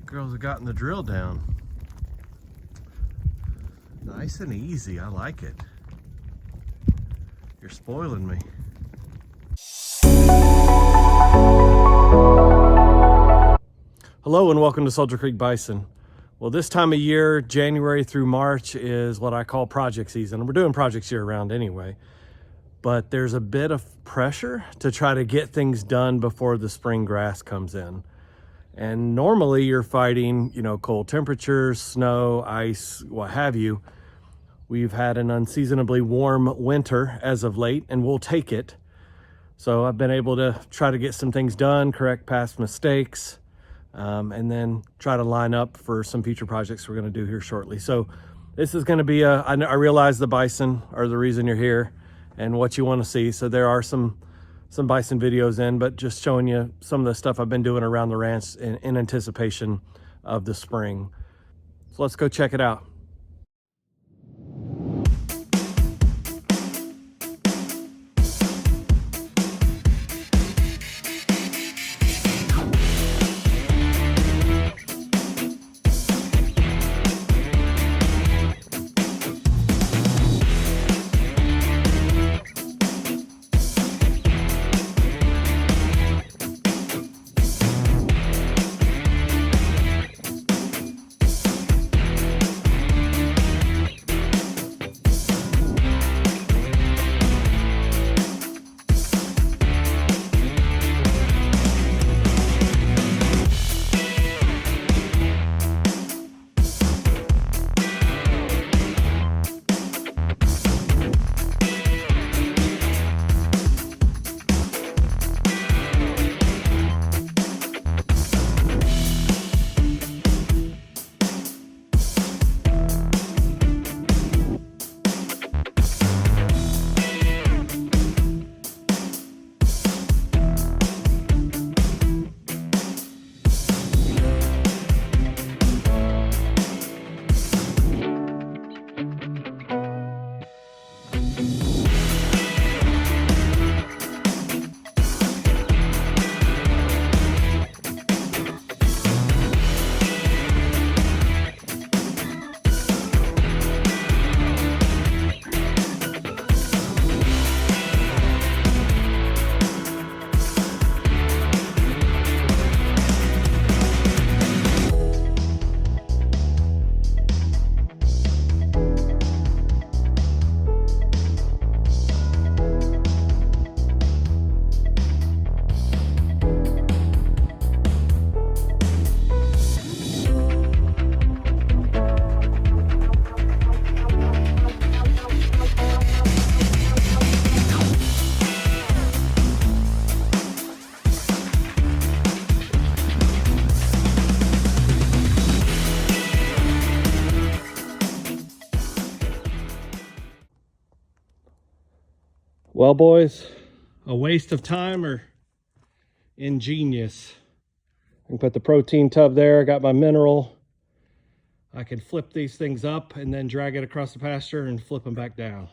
Girls have gotten the drill down. Nice and easy, I like it. You're spoiling me. Hello and welcome to Soldier Creek Bison. Well, this time of year, January through March, is what I call project season. We're doing projects year round anyway, but there's a bit of pressure to try to get things done before the spring grass comes in. And normally you're fighting, cold temperatures, snow, ice, what have you. We've had an unseasonably warm winter as of late, and we'll take it. So I've been able to try to get some things done, correct past mistakes, and then try to line up for some future projects we're going to do here shortly. So this is going to be I realize the bison are the reason you're here and what you want to see. So there are some bison videos in, but just showing you some of the stuff I've been doing around the ranch in anticipation of the spring. So let's go check it out. Well, boys, a waste of time or ingenious? I can put the protein tub there. I got my mineral. I can flip these things up and then drag it across the pasture and flip them back down.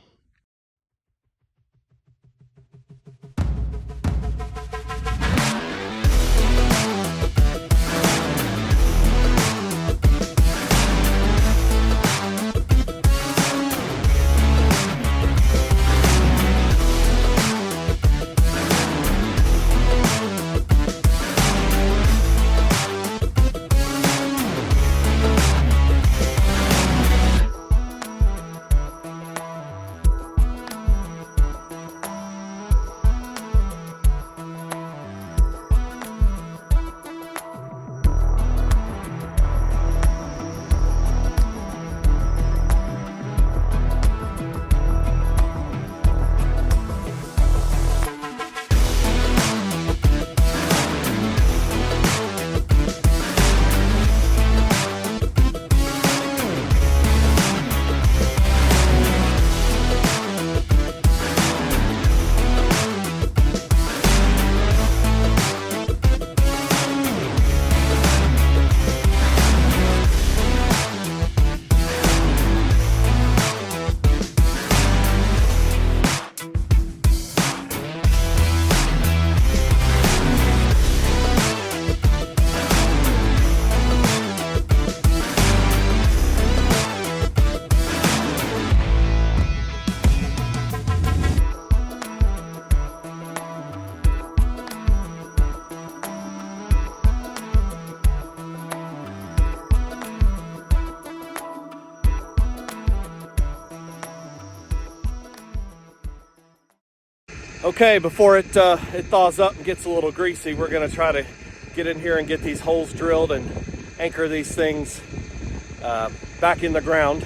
Okay, before it thaws up and gets a little greasy, we're gonna try to get in here and get these holes drilled and anchor these things back in the ground.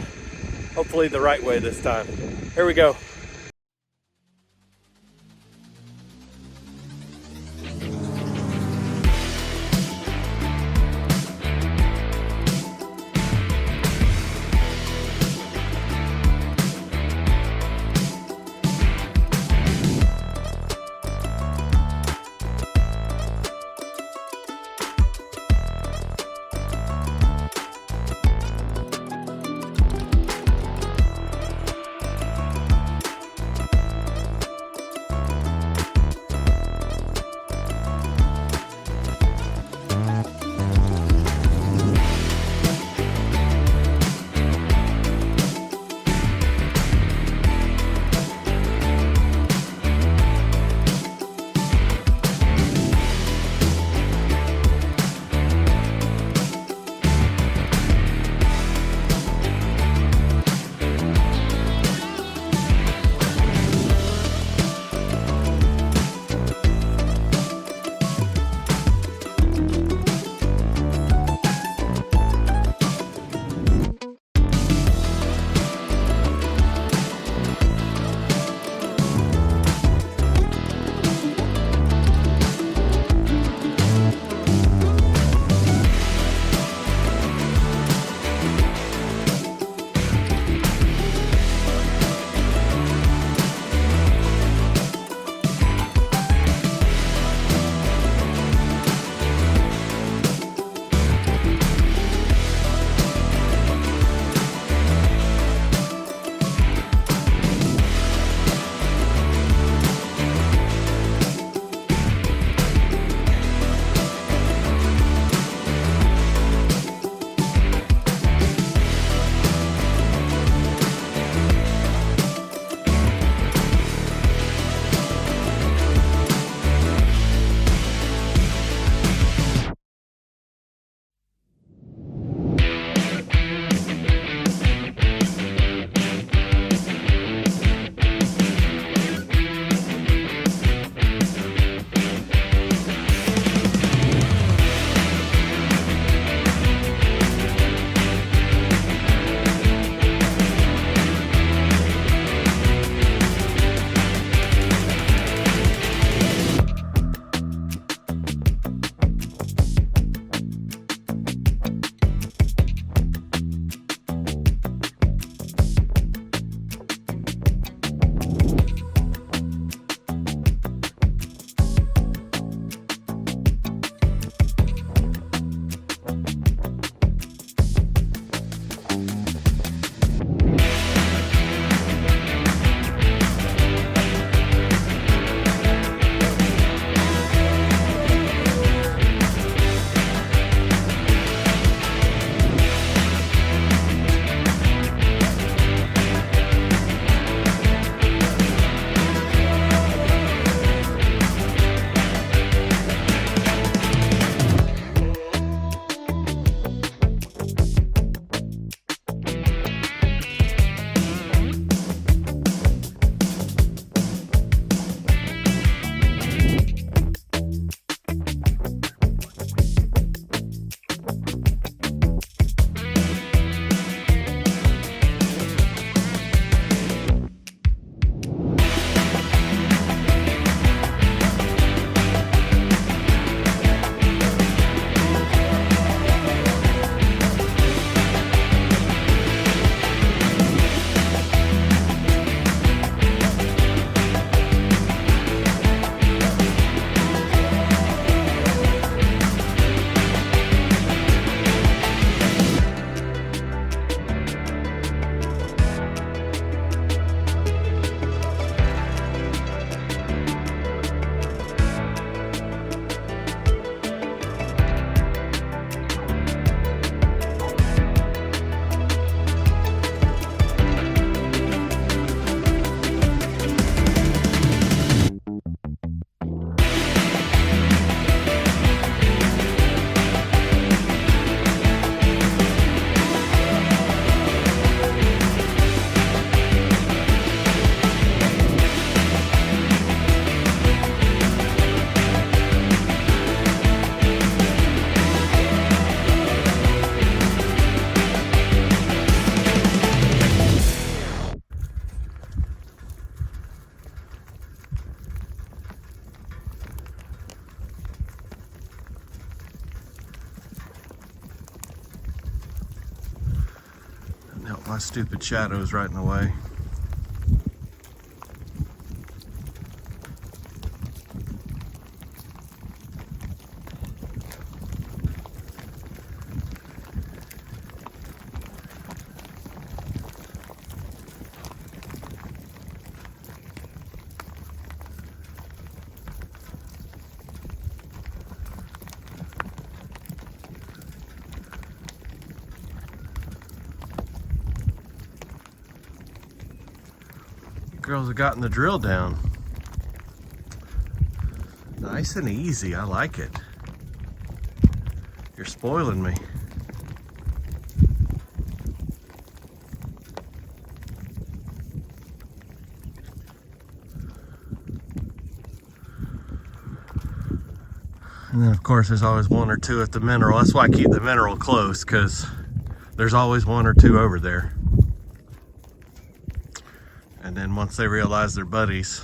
Hopefully the right way this time. Here we go. My stupid shadow is right in the way. Girls have gotten the drill down. Nice and easy, I like it. You're spoiling me. And then of course there's always one or two at the mineral. That's why I keep the mineral close, because there's always one or two over there. And then once they realize they're buddies,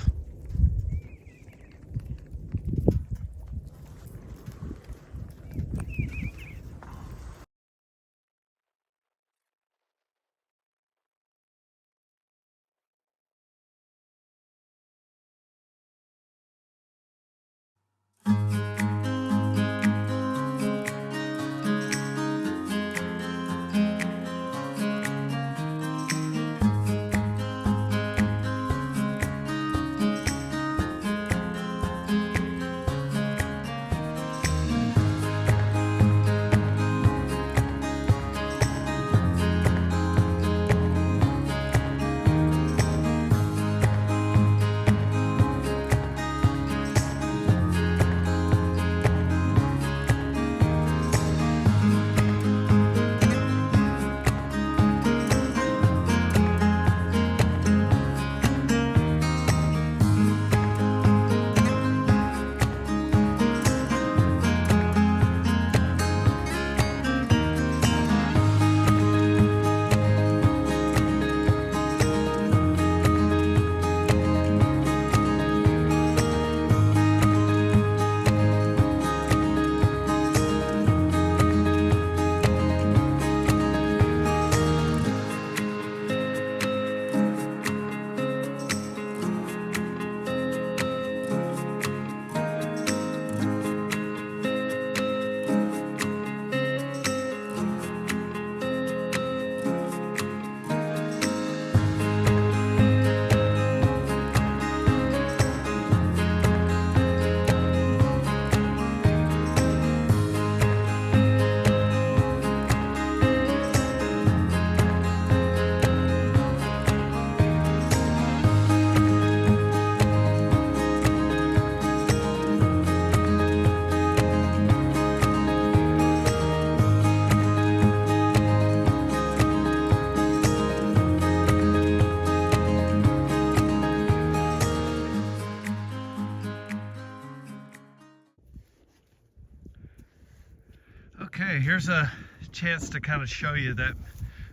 okay, here's a chance to kind of show you that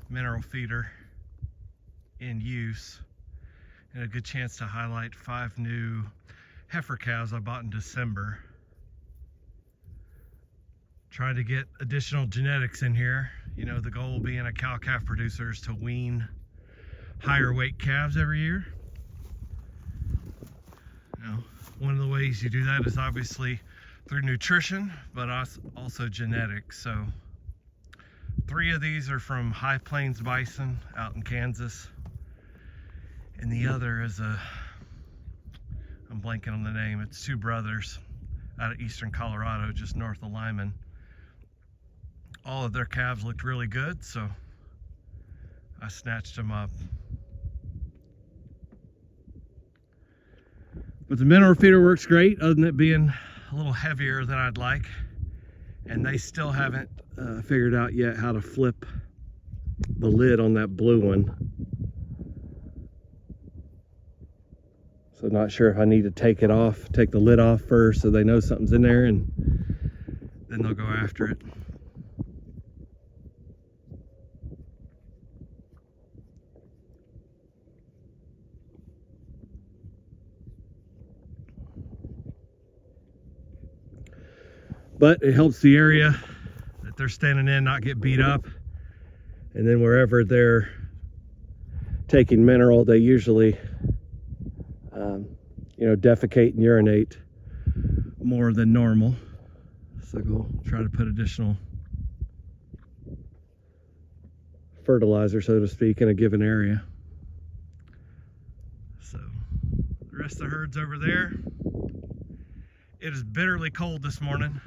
mineral feeder in use, and a good chance to highlight 5 new heifer calves I bought in December. Try to get additional genetics in here. You know, the goal being a cow-calf producer is to wean higher weight calves every year. Now, one of the ways you do that is obviously through nutrition, but also genetics. So 3 of these are from High Plains Bison out in Kansas, and the other is I'm blanking on the name, it's 2 brothers out of eastern Colorado, just north of Lyman. All of their calves looked really good, so I snatched them up. But the mineral feeder works great, other than it being a little heavier than I'd like, and they still haven't figured out yet how to flip the lid on that blue one. So not sure if I need to take the lid off first so they know something's in there, and then they'll go after it. But it helps the area that they're standing in not get beat up. And then wherever they're taking mineral, they usually, defecate and urinate more than normal. So we'll try to put additional fertilizer, so to speak, in a given area. So the rest of the herd's over there. It is bitterly cold this morning.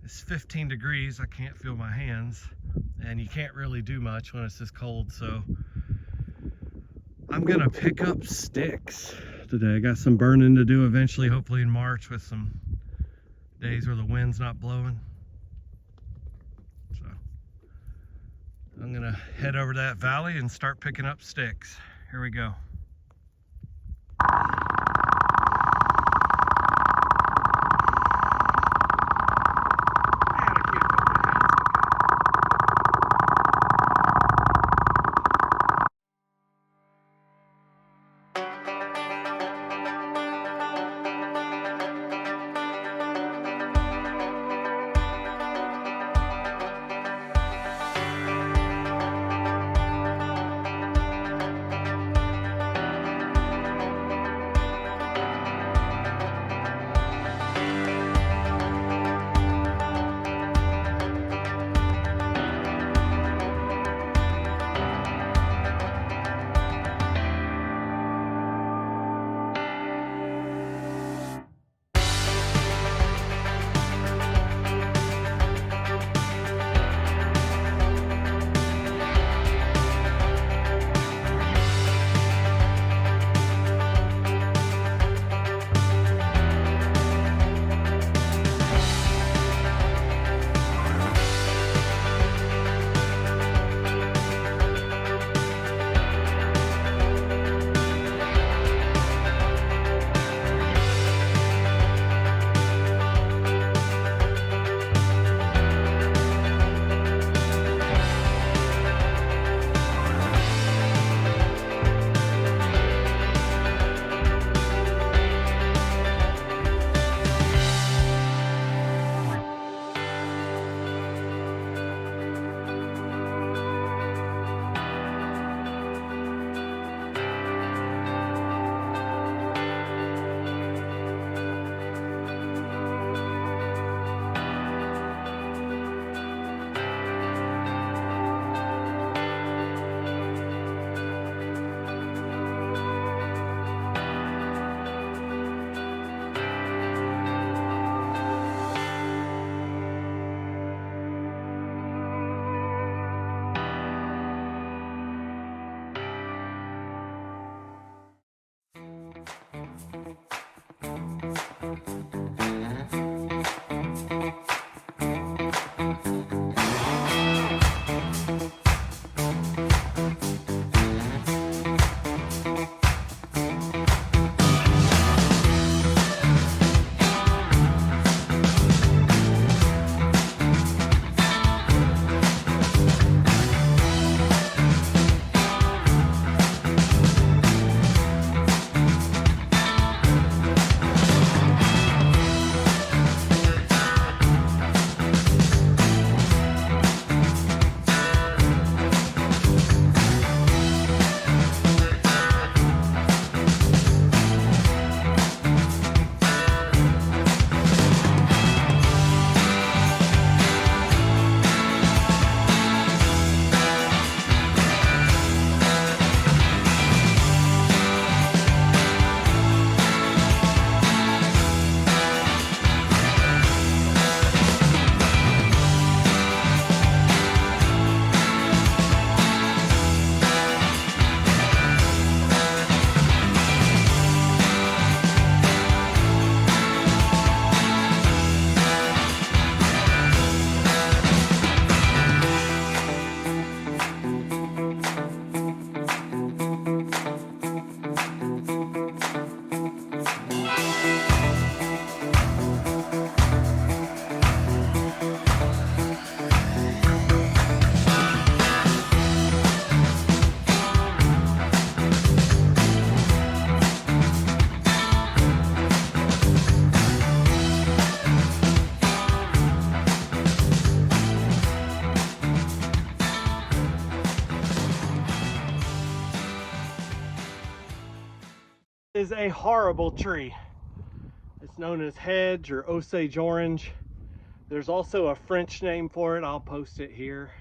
It's 15 degrees. I can't feel my hands, and you can't really do much when it's this cold. So I'm gonna pick up sticks today. I got some burning to do eventually, hopefully in March, with some days where the wind's not blowing. So I'm gonna head over to that valley and start picking up sticks. Here we go. is a horrible tree. It's known as hedge or Osage orange. There's also a French name for it. I'll post it here.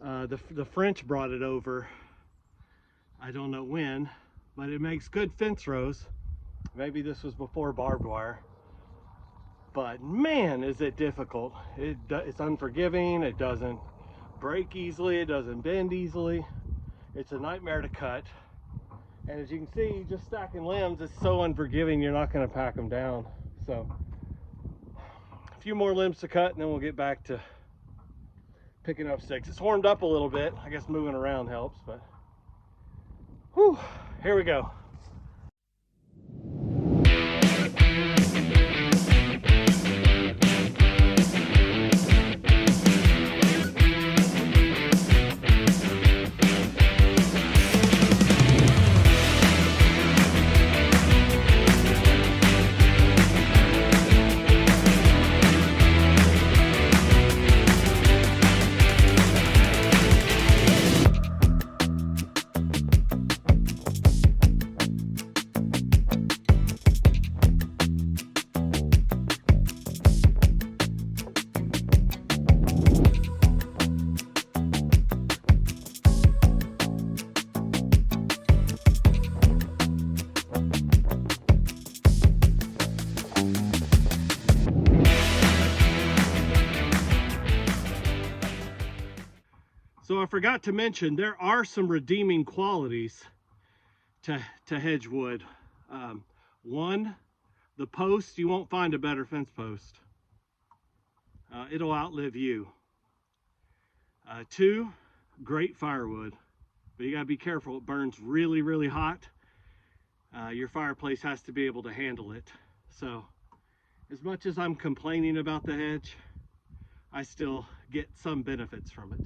The French brought it over, I don't know when, but it makes good fence rows. Maybe this was before barbed wire. But man, is it difficult. It's unforgiving. It doesn't break easily. It doesn't bend easily. It's a nightmare to cut. And as you can see, just stacking limbs is so unforgiving, you're not going to pack them down. So a few more limbs to cut and then we'll get back to picking up sticks. It's warmed up a little bit. I guess moving around helps, but whew, here we go. So I forgot to mention, there are some redeeming qualities to hedge wood. One, the post, you won't find a better fence post. It'll outlive you. Two, great firewood, but you gotta be careful. It burns really, really hot. Your fireplace has to be able to handle it. So as much as I'm complaining about the hedge, I still get some benefits from it.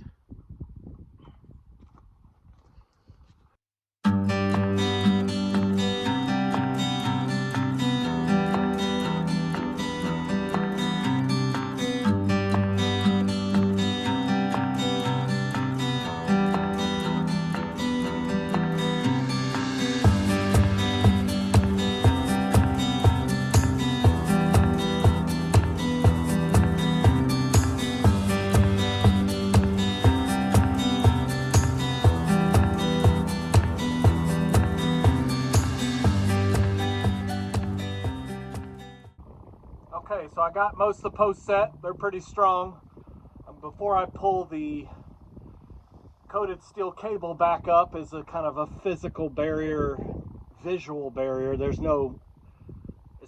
Okay, so I got most of the posts set. They're pretty strong. Before I pull the coated steel cable back up as a kind of a physical barrier, visual barrier, it's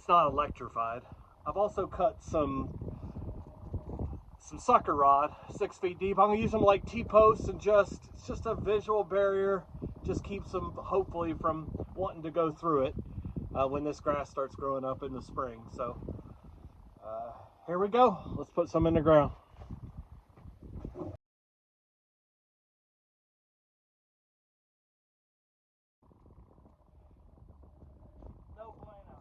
not electrified. I've also cut some sucker rod, 6 feet deep. I'm gonna use them like T-posts and it's just a visual barrier. Just keeps them hopefully from wanting to go through it when this grass starts growing up in the spring. So here we go. Let's put some in the ground. No bueno.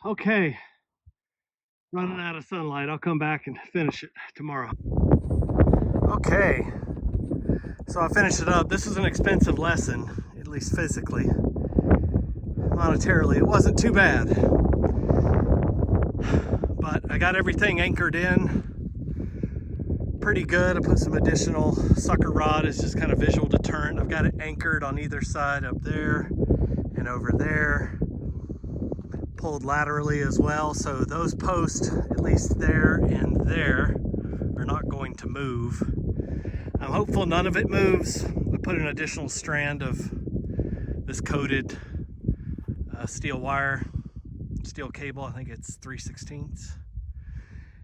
Okay, running out of sunlight. I'll come back and finish it tomorrow. Okay, so I finished it up. This was an expensive lesson, at least physically. Monetarily, it wasn't too bad. But I got everything anchored in pretty good. I put some additional sucker rod as just kind of visual deterrent. I've got it anchored on either side up there and over there. Pulled laterally as well, so those posts, at least there and there, are not going to move. I'm hopeful none of it moves. I put an additional strand of this coated steel wire, steel cable. I think it's 3/16.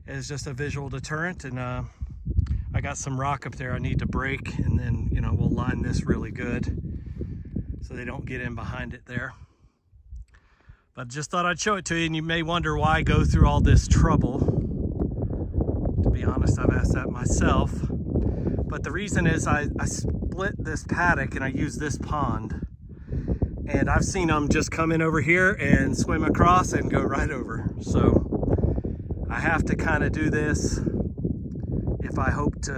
It's just a visual deterrent, and I got some rock up there I need to break, and then we'll line this really good so they don't get in behind it there. But just thought I'd show it to you, and you may wonder why I go through all this trouble. To be honest, I've asked that myself. But the reason is I split this paddock and I use this pond. And I've seen them just come in over here and swim across and go right over. So I have to kind of do this if I hope to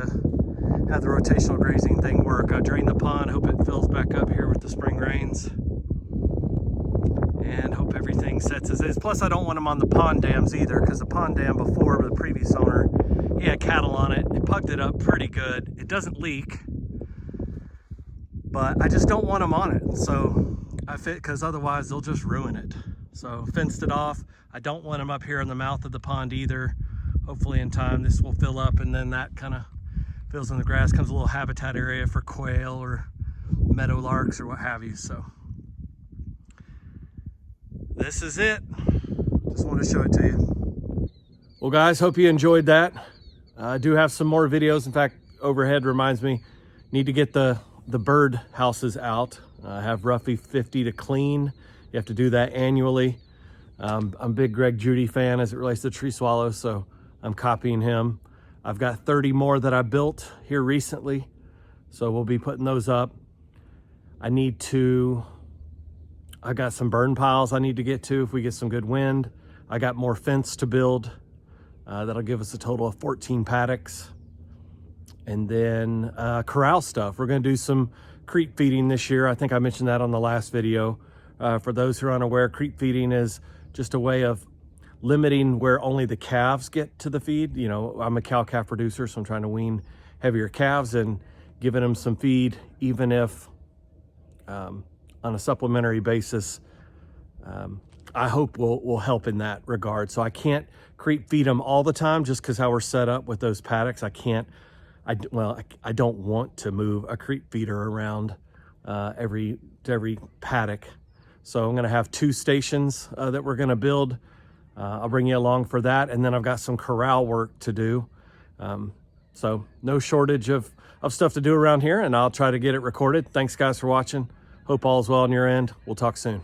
have the rotational grazing thing work. I drain the pond, hope it fills back up here with the spring rains, and hope everything sets as is. Plus, I don't want them on the pond dams either, because the pond dam before, the previous owner, he had cattle on it. It pugged it up pretty good. It doesn't leak, but I just don't want them on it. So because otherwise they'll just ruin it. So fenced it off. I don't want them up here in the mouth of the pond either. Hopefully in time this will fill up, and then that kind of fills in the grass, comes a little habitat area for quail or meadow larks or what have you. So this is it. Just want to show it to you. Well guys, hope you enjoyed that. I do have some more videos. In fact, overhead reminds me, need to get the bird houses out. I have roughly 50 to clean. You have to do that annually. I'm a big Greg Judy fan as it relates to tree swallows, so I'm copying him. I've got 30 more that I built here recently, so we'll be putting those up. I got some burn piles I need to get to if we get some good wind. I got more fence to build. That'll give us a total of 14 paddocks. And then corral stuff. We're gonna do some creep feeding this year. I think I mentioned that on the last video. For those who are unaware, creep feeding is just a way of limiting where only the calves get to the feed. I'm a cow-calf producer, so I'm trying to wean heavier calves and giving them some feed, even if on a supplementary basis, I hope will help in that regard. So I can't creep feed them all the time just because how we're set up with those paddocks. I don't want to move a creep feeder around every paddock. So I'm gonna have 2 stations that we're gonna build. I'll bring you along for that. And then I've got some corral work to do. So no shortage of stuff to do around here, and I'll try to get it recorded. Thanks guys for watching. Hope all is well on your end. We'll talk soon.